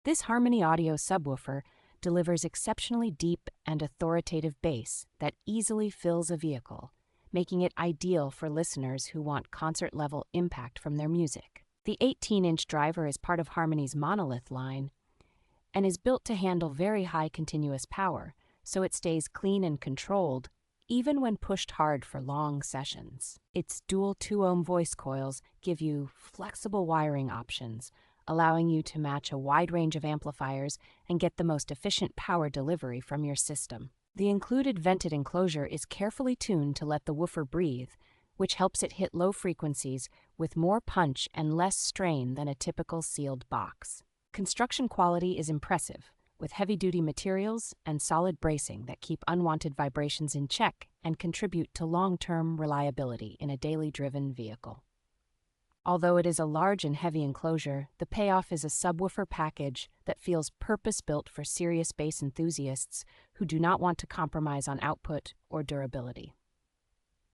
This Harmony Audio subwoofer delivers exceptionally deep and authoritative bass that easily fills a vehicle, making it ideal for listeners who want concert-level impact from their music. The 18-inch driver is part of Harmony's Monolith line and is built to handle very high continuous power, so it stays clean and controlled even when pushed hard for long sessions. Its dual 2-ohm voice coils give you flexible wiring options, allowing you to match a wide range of amplifiers and get the most efficient power delivery from your system. The included vented enclosure is carefully tuned to let the woofer breathe, which helps it hit low frequencies with more punch and less strain than a typical sealed box. Construction quality is impressive, with heavy-duty materials and solid bracing that keep unwanted vibrations in check and contribute to long-term reliability in a daily driven vehicle. Although it is a large and heavy enclosure, the payoff is a subwoofer package that feels purpose-built for serious bass enthusiasts who do not want to compromise on output or durability.